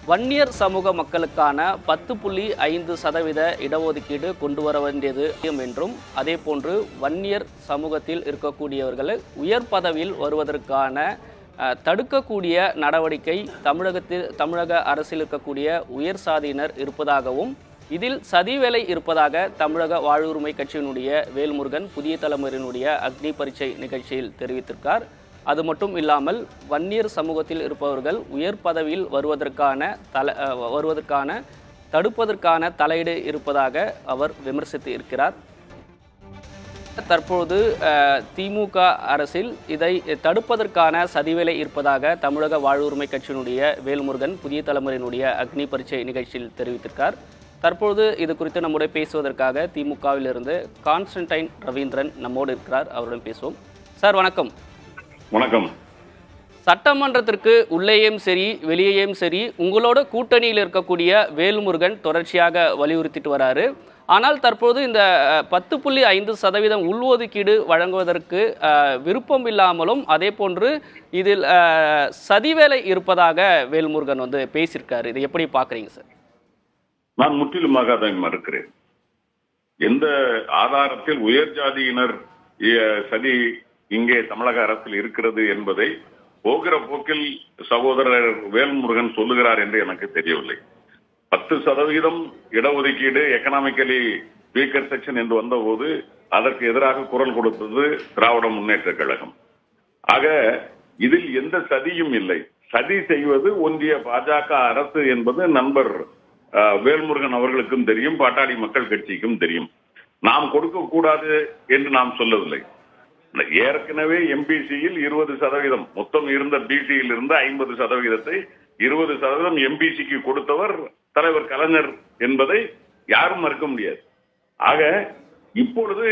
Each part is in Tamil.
வன்னியர் சமூக மக்களுக்கான 10.5% இடஒதுக்கீடு கொண்டு வர வேண்டியது என்றும், அதேபோன்று வன்னியர் சமூகத்தில் இருக்கக்கூடியவர்களை உயர் பதவியில் வருவதற்கான தடுக்கக்கூடிய நடவடிக்கை தமிழக அரசில் இருக்கக்கூடிய உயர் சாதியினர் இருப்பதாகவும், இதில் சதிவேலை இருப்பதாக தமிழக வாழ்வுரிமை கட்சியினுடைய வேல்முருகன் புதிய தலைமுறையினுடைய அக்னி பரீட்சை நிகழ்ச்சியில் தெரிவித்திருக்கார். அது மட்டும் இல்லாமல் வன்னியர் சமூகத்தில் இருப்பவர்கள் உயர் பதவியில் வருவதற்கான தடுப்பதற்கான தலையீடு இருப்பதாக அவர் விமர்சித்து இருக்கிறார். தற்போது திமுக அரசில் இதை தடுப்பதற்கான சதிவேலை இருப்பதாக தமிழக வாழ்வுரிமை கட்சியினுடைய வேல்முருகன் புதிய தலைமுறையினுடைய அக்னி பரீட்சை நிகழ்ச்சியில் தெரிவித்திருக்கார். தற்போது இது குறித்து நம்முடைய பேசுவதற்காக திமுகவிலிருந்து கான்ஸ்டன்டைன் ரவீந்திரன் நம்மோடு இருக்கிறார். அவருடன் பேசுவோம். சார் வணக்கம். வணக்கம். சட்டமன்றத்திற்கு உள்ளேயும் சரி வெளியேயும் சரி உங்களோட கூட்டணியில் இருக்கக்கூடிய வேல்முருகன் தொடர்ச்சியாக வலியுறுத்திட்டு வராரு. ஆனால் தற்போது இந்த 10.5% உள்ஒதுக்கீடு வழங்குவதற்கு விருப்பம் இல்லாமலும், அதே போன்று இதில் சதிவேலை இருப்பதாக வேல்முருகன் பேசியிருக்காரு. இதை எப்படி பார்க்குறீங்க சார்? நான் முற்றிலுமாக அதை மறுக்கிறேன். எந்த ஆதாரத்தில் உயர் ஜாதியினர் சதி இங்கே தமிழக அரசில் இருக்கிறது என்பதை போகிற போக்கில் சகோதரர் வேல்முருகன் சொல்லுகிறார் என்று எனக்கு தெரியவில்லை. 10% இடஒதுக்கீடு எக்கனாமிக்கலி வீக்கர் செக்ஷன் என்று வந்தபோது அதற்கு எதிராக குரல் கொடுத்தது திராவிட முன்னேற்ற கழகம். ஆக இதில் எந்த சதியும் இல்லை. சதி செய்வது ஒன்றிய பாஜக அரசு என்பது நண்பர் வேல்முருகன் அவர்களுக்கும் தெரியும், பாட்டாளி மக்கள் கட்சிக்கும் தெரியும். நாம் கொடுக்க கூடாது என்று நாம் சொல்லவில்லை. ஏற்கனவே எம்பிசியில் 20%, மொத்தம் இருந்த பிசியில் இருந்த 50%, 20% எம்பிசிக்கு கொடுத்தவர் தலைவர் கலைஞர் என்பதை யாரும் மறுக்க முடியாது. ஆக இப்பொழுது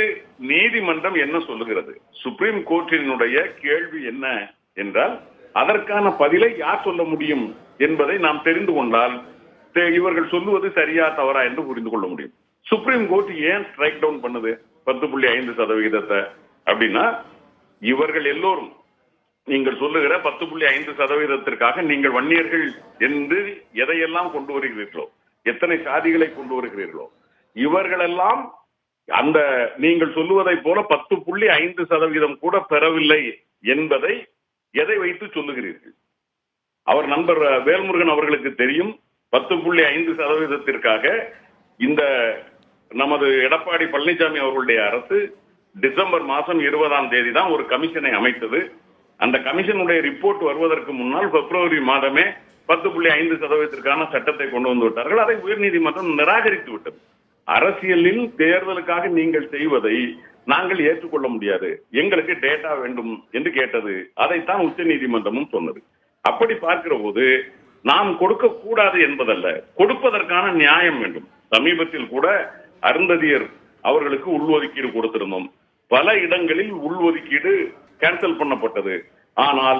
நீதிமன்றம் என்ன சொல்லுகிறது, சுப்ரீம் கோர்ட்டினுடைய கேள்வி என்ன என்றால் அதற்கான பதிலை யார் சொல்ல முடியும் என்பதை நாம் தெரிந்து கொண்டால் இவர்கள் சொல்லுவது சரியா தவறா என்று புரிந்து கொள்ள முடியும். சுப்ரீம் கோர்ட் ஏன் ஸ்ட்ரைக் டவுன் பண்ணுது 10.5% அப்படின்னா, இவர்கள் எல்லோரும் நீங்கள் சொல்லுகிற 10.5%ற்காக நீங்கள் வன்னியர்கள் என்று எதையெல்லாம் கொண்டு வருகிறீர்களோ, எத்தனை சாதிகளை கொண்டு வருகிறீர்களோ, இவர்களெல்லாம் அந்த நீங்கள் சொல்லுவதை போல 10.5% கூட பெறவில்லை என்பதை எதை வைத்து சொல்லுகிறீர்கள்? அவர் நண்பர் வேல்முருகன் அவர்களுக்கு தெரியும். 10.5%ற்காக இந்த நமது எடப்பாடி பழனிசாமி அவர்களுடைய அரசு டிசம்பர் மாதம் 20ஆம் தேதி தான் ஒரு கமிஷனை அமைத்தது. அந்த கமிஷனுடைய ரிப்போர்ட் வருவதற்கு முன்னால் பிப்ரவரி மாதமே 10.5%ற்கான சட்டத்தை கொண்டு வந்து விட்டார்கள். அதை உயர்நீதிமன்றம் நிராகரித்து விட்டது. அரசியலில் தேர்தலுக்காக நீங்கள் செய்வதை நாங்கள் ஏற்றுக்கொள்ள முடியாது, எங்களுக்கு டேட்டா வேண்டும் என்று கேட்டது. அதைத்தான் உச்ச நீதிமன்றமும் சொன்னது. அப்படி பார்க்கிற போது நாம் கொடுக்க கூடாது என்பதல்ல, கொடுப்பதற்கான நியாயம் வேண்டும். சமீபத்தில் கூட அருந்ததியர் அவர்களுக்கு உள்ஒதுக்கீடு கொடுத்திருந்தோம். பல இடங்களில் உள்ஒதுக்கீடு கேன்சல் பண்ணப்பட்டது. ஆனால்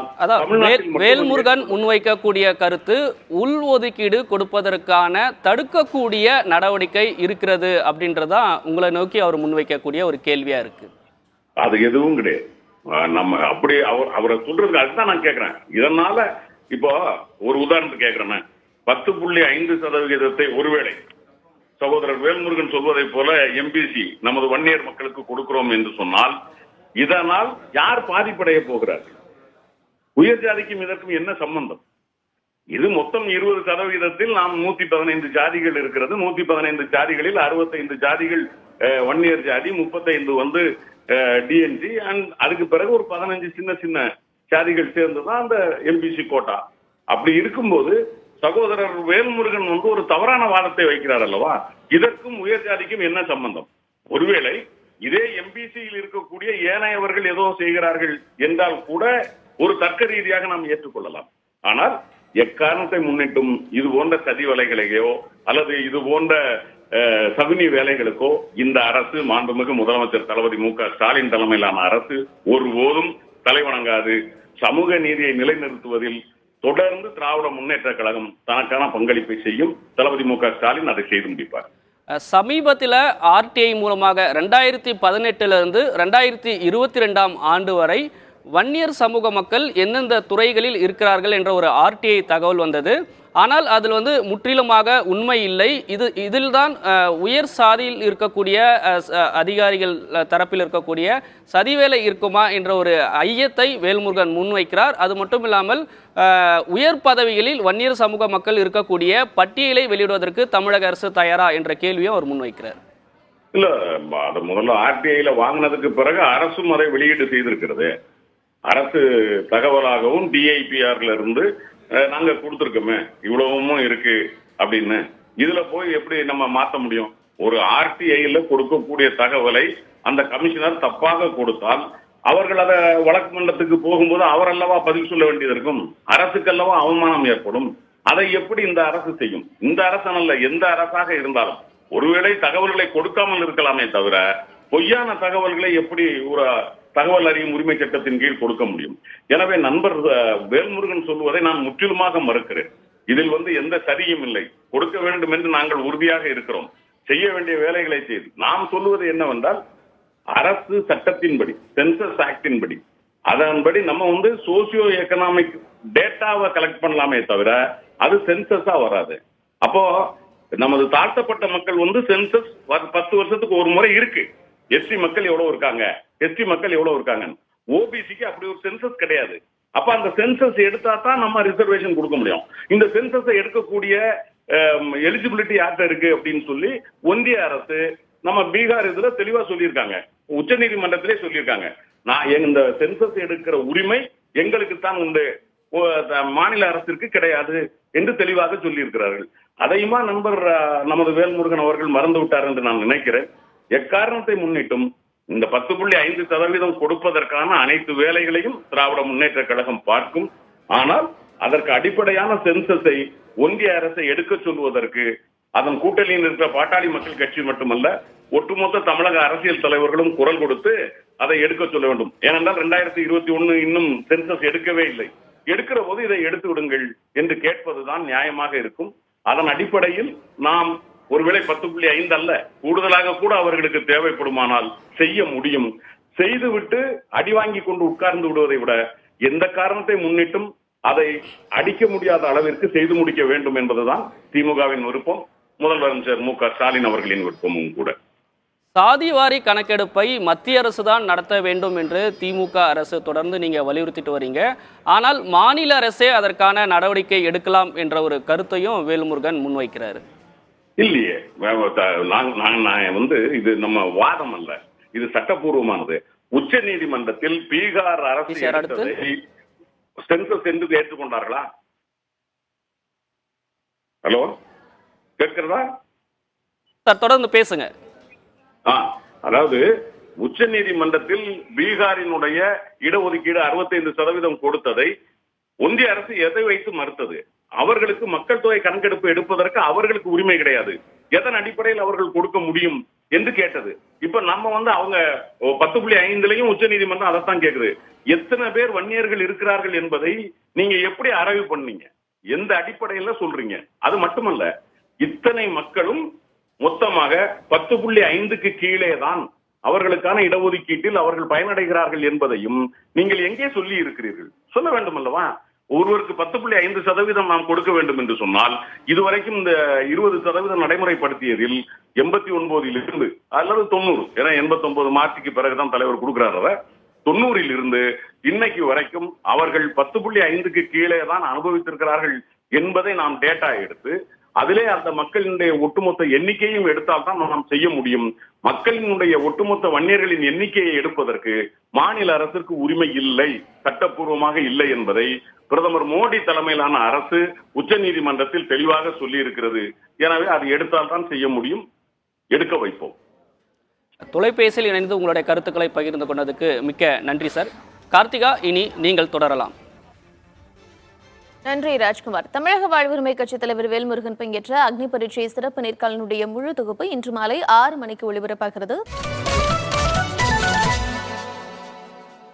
வேல்முருகன் முன்வைக்கக்கூடிய கருத்து உள்ஒதுக்கீடு கொடுப்பதற்கான தடுக்கக்கூடிய நடவடிக்கை இருக்கிறது அப்படின்றதா உங்களை நோக்கி அவர் முன்வைக்கக்கூடிய ஒரு கேள்வியா இருக்கு. அது எதுவும் கிடையாது. நம்ம அப்படி அவரை சொல்றதுக்கு அதுதான் நான் கேட்கிறேன். இதனால இப்போ ஒரு உதாரணத்துக்கு கேட்கிறேன். 10.5% ஒருவேளை சகோதரர் வேல்முருகன் சொல்வதை போல எம்பிசி நமது வன்னியர் மக்களுக்கு கொடுக்கிறோம் என்று சொன்னால், இதனால் யார் பாதிப்படைய போகிறார்கள்? உயர் ஜாதிக்கும் இதற்கும் என்ன சம்பந்தம்? இது மொத்தம் 20%. நாம் 115 ஜாதிகள் இருக்கிறது. 115 ஜாதிகளில் 65 ஜாதிகள் வன்னியர் ஜாதி, 35 டிஎன்சி, அண்ட் அதுக்கு பிறகு ஒரு 15 சின்ன சின்ன ஜாதிகள் சேர்ந்துதான் அந்த எம்பிசி கோட்டா. அப்படி இருக்கும்போது சகோதரர் வேல்முருகன் ஒரு தவறான வாதத்தை வைக்கிறார் அல்லவா? இதற்கும் உயர் ஜாதிக்கும் என்ன சம்பந்தம்? ஒருவேளை இதே எம்பிசியில் இருக்கக்கூடிய ஏனையவர்கள் ஏதோ செய்கிறார்கள் என்றால் கூட ஒரு தர்க்க ரீதியாக நாம் ஏற்றுக்கொள்ளலாம். ஆனால் எக்காரணத்தை முன்னிட்டும் இது போன்ற சதி வேலைகளையோ அல்லது இது போன்ற சகுனி வேலைகளுக்கோ இந்த அரசு, மாண்புமிகு முதலமைச்சர் தளபதி மு.க. ஸ்டாலின் தலைமையிலான அரசு ஒருபோதும் தலைவணங்காது. சமூக நீதியை நிலைநிறுத்துவதில் தொடர்ந்து திராவிட முன்னேற்ற கழகம் தனக்கான பங்களிப்பை செய்யும். தளபதி மு.க. ஸ்டாலின் அதை செய்து முடிப்பார். சமீபத்தில் ஆர்டிஐ மூலமாக 2018 2022 ஆண்டு வரை வன்னியர் சமூக மக்கள் எந்தெந்த துறைகளில் இருக்கிறார்கள் என்ற ஒரு ஆர்டிஐ தகவல் வந்தது. ஆனால் அதில் முற்றிலுமாக உண்மை இல்லை. இதில்தான் உயர் சாதியில் இருக்கக்கூடிய அதிகாரிகள் தரப்பில் இருக்கக்கூடிய சதிவேலை இருக்குமா என்ற ஒரு ஐயத்தை வேல்முருகன் முன்வைக்கிறார். அது மட்டும் இல்லாமல் உயர் பதவிகளில் வன்னியர் சமூக மக்கள் இருக்கக்கூடிய பட்டியலை வெளியிடுவதற்கு தமிழக அரசு தயாரா என்ற கேள்வியும் அவர் முன்வைக்கிறார். இல்ல, அது முதல்ல ஆர்டிஐல வாங்கினதுக்கு பிறகு அரசும் அதை வெளியீடு செய்திருக்கிறது. அரசு தகவலாகவும் டிஐபிஆர்ல இருந்து நாங்க கொடுத்துருக்கோமே, இவ்வளவும் இருக்கு அப்படின்னு. இதுல போய் எப்படி நம்ம மாற்ற முடியும்? ஒரு ஆர்டிஐல கொடுக்கக்கூடிய தகவலை அந்த கமிஷனர் தப்பாக கொடுத்தால் அவர்கள் அதை வழக்கு மன்றத்துக்கு போகும்போது அவர் அல்லவா பதில் சொல்ல வேண்டியது இருக்கும். அரசுக்கு அல்லவா அவமானம் ஏற்படும். அதை எப்படி இந்த அரசு செய்யும்? இந்த அரசு அல்ல, எந்த அரசாக இருந்தாலும் ஒருவேளை தகவல்களை கொடுக்காமல் இருக்கலாமே தவிர பொய்யான தகவல்களை எப்படி ஒரு தகவல் அறியும் உரிமை சட்டத்தின் கீழ் கொடுக்க முடியும்? எனவே நண்பர் வேல்முருகன் சொல்வதை நான் முற்றிலுமாக மறுக்கிறேன். இதில் எந்த சதியும் இல்லை. கொடுக்க வேண்டும் என்று நாங்கள் உறுதியாக இருக்கிறோம். செய்ய வேண்டிய வேலைகளை செய்து நாம் சொல்லுவது என்னவென்றால், அரசு சட்டத்தின்படி, சென்சஸ் ஆக்டின்படி, அதன்படி நம்ம சோசியோ எக்கனாமிக் டேட்டாவை கலெக்ட் பண்ணலாமே தவிர அது சென்சஸா வராது. அப்போ நமது தாழ்த்தப்பட்ட மக்கள் சென்சஸ் 10 வருஷத்துக்கு ஒரு முறை இருக்கு. எஸ்சி மக்கள் எவ்வளவு இருக்காங்க, எஸ்டி மக்கள் எவ்வளவு இருக்காங்க. ஓபிசிக்கு அப்படி ஒரு சென்சஸ் கிடையாது. அப்ப அந்த சென்சஸ் எடுத்தா தான் நம்ம ரிசர்வேஷன் கொடுக்க முடியும். இந்த சென்சஸை எடுக்கக்கூடிய எலிஜிபிலிட்டி யார்கிட்ட இருக்கு அப்படின்னு சொல்லி ஒன்றிய அரசு நம்ம பீகார் இதுல தெளிவா சொல்லியிருக்காங்க. உச்ச நீதிமன்றத்திலே சொல்லியிருக்காங்க, நான் இந்த சென்சஸ் எடுக்கிற உரிமை எங்களுக்கு தான் உண்டு, மாநில அரசிற்கு கிடையாது என்று தெளிவாக சொல்லி இருக்கிறார்கள். அதையுமா நண்பர் நமது வேல்முருகன் அவர்கள் மறந்து விட்டார் என்று நான் நினைக்கிறேன். எக்காரணத்தை முன்னிட்டும் இந்த 10.5% கொடுப்பதற்கான அனைத்து வேலைகளையும் திராவிட முன்னேற்ற கழகம் பார்க்கும். ஆனால் அதற்கு அடிப்படையான சென்சஸை ஒன்றிய அரசை எடுக்க சொல்வதற்கு அதன் கூட்டணியில் இருக்கிற பாட்டாளி மக்கள் கட்சி மட்டுமல்ல, ஒட்டுமொத்த தமிழக அரசியல் தலைவர்களும் குரல் கொடுத்து அதை எடுக்க சொல்ல வேண்டும். ஏனென்றால் 2021 இன்னும் சென்சஸ் எடுக்கவே இல்லை. எடுக்கிற போது இதை எடுத்து விடுங்கள் என்று கேட்பதுதான் நியாயமாக இருக்கும். அதன் அடிப்படையில் நாம் ஒருவேளை 10.5 அல்ல, கூடுதலாக கூட அவர்களுக்கு தேவைப்படுமானால் செய்ய முடியும். செய்துவிட்டு அடி வாங்கி கொண்டு உட்கார்ந்து விடுவதை விட எந்த காரணத்தை முன்னிட்டும் அதை அடிக்க முடியாத அளவிற்கு செய்து முடிக்க வேண்டும் என்பதுதான் திமுகவின் விருப்பம், முதலமைச்சர் மு.க.ஸ்டாலின் அவர்களின் விருப்பமும் கூட. சாதிவாரி கணக்கெடுப்பை மத்திய அரசு தான் நடத்த வேண்டும் என்று திமுக அரசு தொடர்ந்து நீங்க வலியுறுத்திட்டு வரீங்க. ஆனால் மாநில அரசே அதற்கான நடவடிக்கை எடுக்கலாம் என்ற ஒரு கருத்தையும் வேல்முருகன் முன்வைக்கிறாரு. இல்லையே, இது நம்ம வாதம் அல்ல, இது சட்டப்பூர்வமானது. உச்ச நீதிமன்றத்தில் பீகார் அரசு சென்சஸ் என்று ஏற்றுக்கொண்டார்களா? Hello, கேட்கிறதா sir? தொடர்ந்து பேசுங்க. அதாவது உச்ச நீதிமன்றத்தில் பீகாரினுடைய இடஒதுக்கீடு 65% கொடுத்ததை ஒன்றிய அரசு எதை வைத்து மறுத்தது? அவர்களுக்கு மக்கள் தொகை கணக்கெடுப்பு எடுப்பதற்கு அவர்களுக்கு உரிமை கிடையாது, எதன் அடிப்படையில் அவர்கள் கொடுக்க முடியும் என்று கேட்டது. இப்ப நம்ம அவங்க 10.5 உச்ச நீதிமன்றம் அதைத்தான் கேக்குது. எத்தனை பேர் வன்னியர்கள் இருக்கிறார்கள் என்பதை நீங்க எப்படி ஆராய்வு பண்ணீங்க, எந்த அடிப்படையில சொல்றீங்க? அது மட்டுமல்ல, இத்தனை மக்களும் மொத்தமாக 10.5க்கு கீழே தான் அவர்களுக்கான இடஒதுக்கீட்டில் அவர்கள் பயனடைகிறார்கள் என்பதையும் நீங்கள் எங்கே சொல்லி இருக்கிறீர்கள்? சொல்ல வேண்டும் அல்லவா? ஒருவருக்கு 10.5% நாம் கொடுக்க வேண்டும் என்று சொன்னால் இதுவரைக்கும் இந்த 20% நடைமுறைப்படுத்தியதில் 89 அல்லது 90, ஏன்னா 89 மார்ச்சுக்கு பிறகுதான் தலைவர் கொடுக்கிறார். 90 இன்னைக்கு வரைக்கும் அவர்கள் 10.5க்கு கீழே தான் அனுபவித்திருக்கிறார்கள் என்பதை நாம் டேட்டா எடுத்து அதிலே அந்த மக்களினுடைய ஒட்டுமொத்த எண்ணிக்கையும் எடுத்தால் தான் நாம் செய்ய முடியும். மக்களினுடைய ஒட்டுமொத்த வன்னியர்களின் எண்ணிக்கையை எடுப்பதற்கு மாநில அரசிற்கு உரிமை இல்லை, சட்டப்பூர்வமாக இல்லை என்பதை பிரதமர் மோடி தலைமையிலான அரசு உச்ச நீதிமன்றத்தில் தெளிவாக சொல்லி இருக்கிறது. எனவே அது எடுத்தால் தான் செய்ய முடியும், எடுக்க வைப்போம். தொலைபேசியில் இணைந்து உங்களுடைய கருத்துக்களை பகிர்ந்து கொண்டதுக்கு மிக்க நன்றி சார். கார்த்திகா, இனி நீங்கள் தொடரலாம். நன்றி ராஜ்குமார். தமிழக வாழ்வுரிமை கட்சித் தலைவர் வேல்முருகன் பங்கேற்ற அக்னி பரீட்சை சிறப்பு நேர்காணலுடைய முழு தொகுப்பு இன்று மாலை 6 மணிக்கு ஒளிபரப்பாகிறது.